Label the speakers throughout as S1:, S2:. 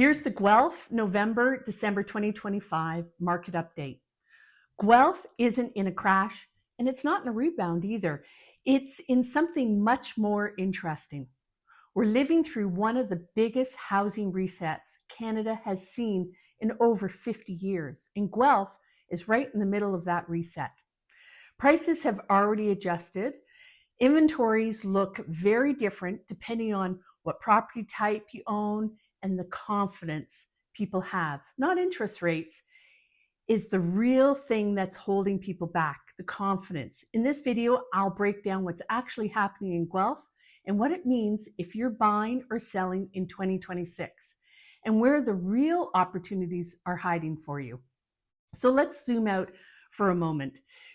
S1: Here's the Guelph November-December 2025 market update. Guelph isn't in a crash, and it's not in a rebound either. It's in something much more interesting. We're living through one of the biggest housing resets Canada has seen in over 50 years, and Guelph is right in the middle of that reset. Prices have already adjusted. Inventories look very different depending on what property type you own and the confidence people have. Not interest rates is the real thing that's holding people back, the confidence. In this video, I'll break down what's actually happening in Guelph and what it means if you're buying or selling in 2026 and where the real opportunities are hiding for you. So let's zoom out for a moment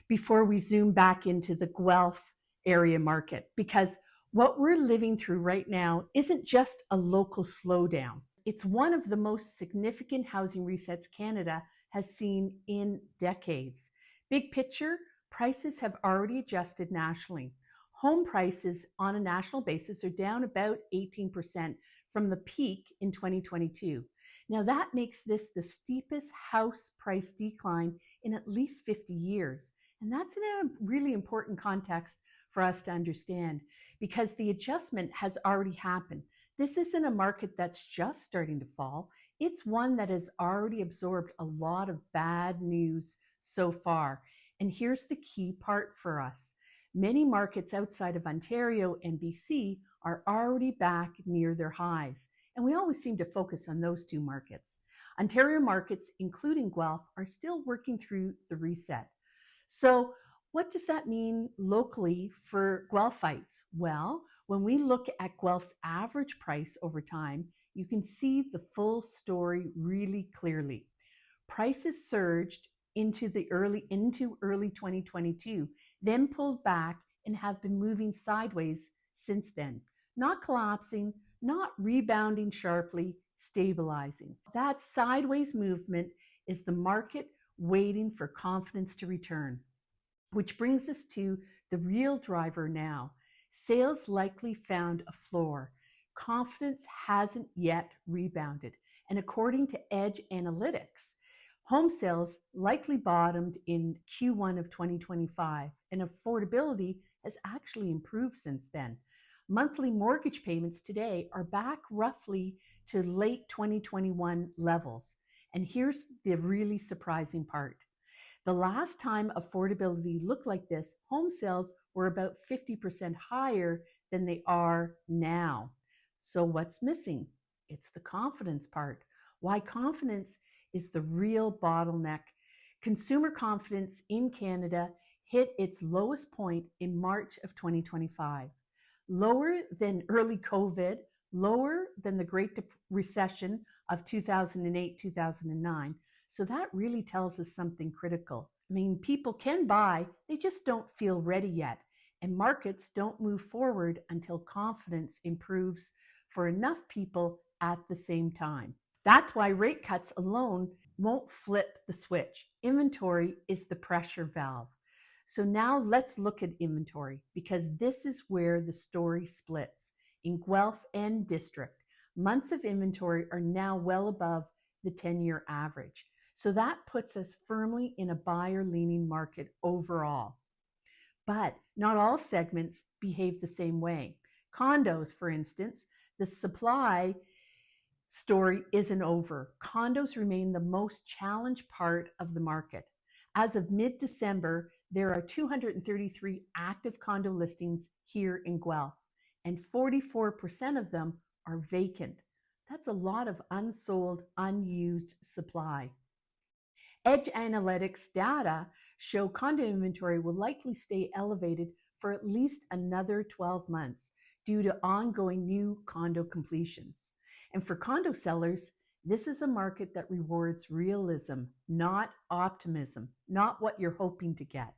S1: before we zoom back into the Guelph area market, because what we're living through right now isn't just a local slowdown. It's one of the most significant housing resets Canada has seen in decades. Big picture, prices have already adjusted nationally. Home prices on a national basis are down about 18% from the peak in 2022. Now that makes this the steepest house price decline in at least 50 years. And that's in a really important context for us to understand, because the adjustment has already happened. This isn't a market that's just starting to fall. It's one that has already absorbed a lot of bad news so far. And here's the key part for us. Many markets outside of Ontario and BC are already back near their highs. And we always seem to focus on those two markets. Ontario markets, including Guelph, are still working through the reset. So what does that mean locally for Guelphites? Well, when we look at Guelph's average price over time, you can see the full story really clearly. Prices surged into early 2022, then pulled back and have been moving sideways since then. Not collapsing, not rebounding sharply, stabilizing. That sideways movement is the market waiting for confidence to return. Which brings us to the real driver now. Sales likely found a floor. Confidence hasn't yet rebounded. And according to Edge Analytics, home sales likely bottomed in Q1 of 2025, and affordability has actually improved since then. Monthly mortgage payments today are back roughly to late 2021 levels. And here's the really surprising part. The last time affordability looked like this, home sales were about 50% higher than they are now. So what's missing? It's the confidence part. Why confidence is the real bottleneck. Consumer confidence in Canada hit its lowest point in March of 2025. Lower than early COVID, lower than the Great Recession of 2008-2009. So that really tells us something critical. I mean, people can buy, they just don't feel ready yet. And markets don't move forward until confidence improves for enough people at the same time. That's why rate cuts alone won't flip the switch. Inventory is the pressure valve. So now let's look at inventory, because this is where the story splits. In Guelph and District, months of inventory are now well above the 10-year average. So that puts us firmly in a buyer-leaning market overall. But not all segments behave the same way. Condos, for instance, the supply story isn't over. Condos remain the most challenged part of the market. As of mid-December, there are 233 active condo listings here in Guelph, and 44% of them are vacant. That's a lot of unsold, unused supply. Edge Analytics data show condo inventory will likely stay elevated for at least another 12 months due to ongoing new condo completions. And for condo sellers, this is a market that rewards realism, not optimism, not what you're hoping to get.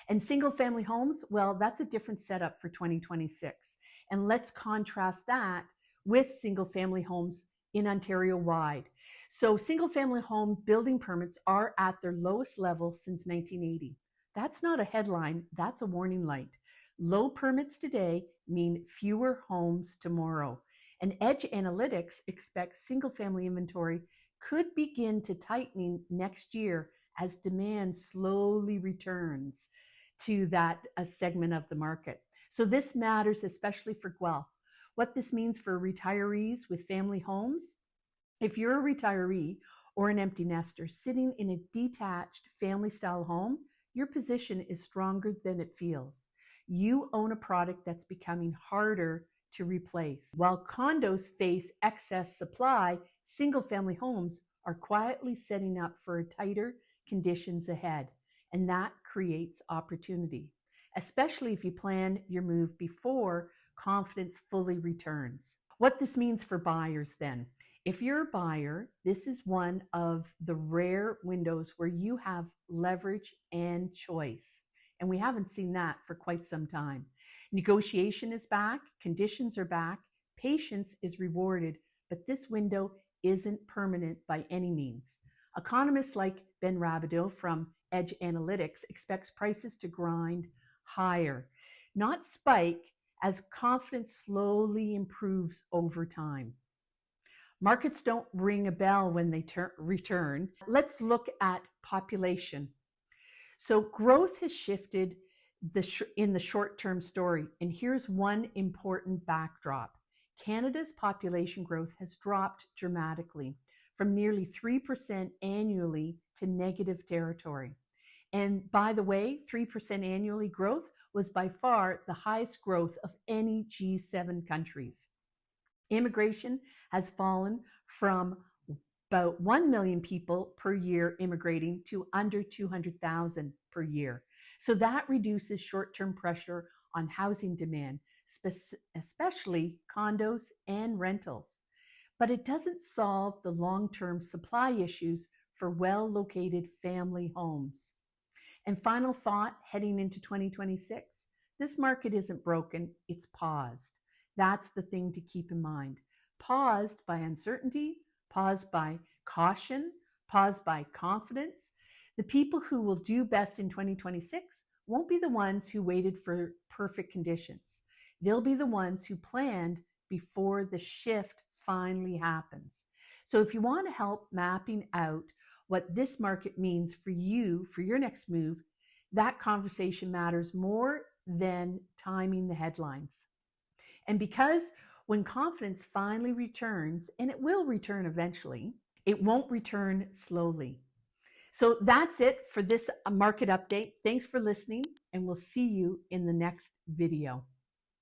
S1: And single-family homes, well, that's a different setup for 2026. And let's contrast that with single-family homes in Ontario-wide. So single-family home building permits are at their lowest level since 1980. That's not a headline, that's a warning light. Low permits today mean fewer homes tomorrow. And Edge Analytics expects single-family inventory could begin to tighten next year as demand slowly returns to that segment of the market. So this matters especially for Guelph. What this means for retirees with family homes: if you're a retiree or an empty nester sitting in a detached family-style home, your position is stronger than it feels. You own a product that's becoming harder to replace. While condos face excess supply, single-family homes are quietly setting up for tighter conditions ahead, and that creates opportunity, especially if you plan your move before confidence fully returns. What this means for buyers then: if you're a buyer, this is one of the rare windows where you have leverage and choice. And we haven't seen that for quite some time. Negotiation is back, conditions are back, patience is rewarded, but this window isn't permanent by any means. Economists like Ben Rabideau from Edge Analytics expects prices to grind higher, not spike, as confidence slowly improves over time. Markets don't ring a bell when they return. Let's look at population. So growth has shifted in the short-term story, and here's one important backdrop. Canada's population growth has dropped dramatically from nearly 3% annually to negative territory. And by the way, 3% annually growth was by far the highest growth of any G7 countries. Immigration has fallen from about 1 million people per year immigrating to under 200,000 per year. So that reduces short-term pressure on housing demand, especially condos and rentals. But it doesn't solve the long-term supply issues for well-located family homes. And final thought heading into 2026, this market isn't broken, it's paused. That's the thing to keep in mind. Paused by uncertainty, paused by caution, paused by confidence. The people who will do best in 2026 won't be the ones who waited for perfect conditions. They'll be the ones who planned before the shift finally happens. So if you want to help mapping out what this market means for you, for your next move, that conversation matters more than timing the headlines. And because when confidence finally returns, and it will return eventually, it won't return slowly. So that's it for this market update. Thanks for listening, and we'll see you in the next video.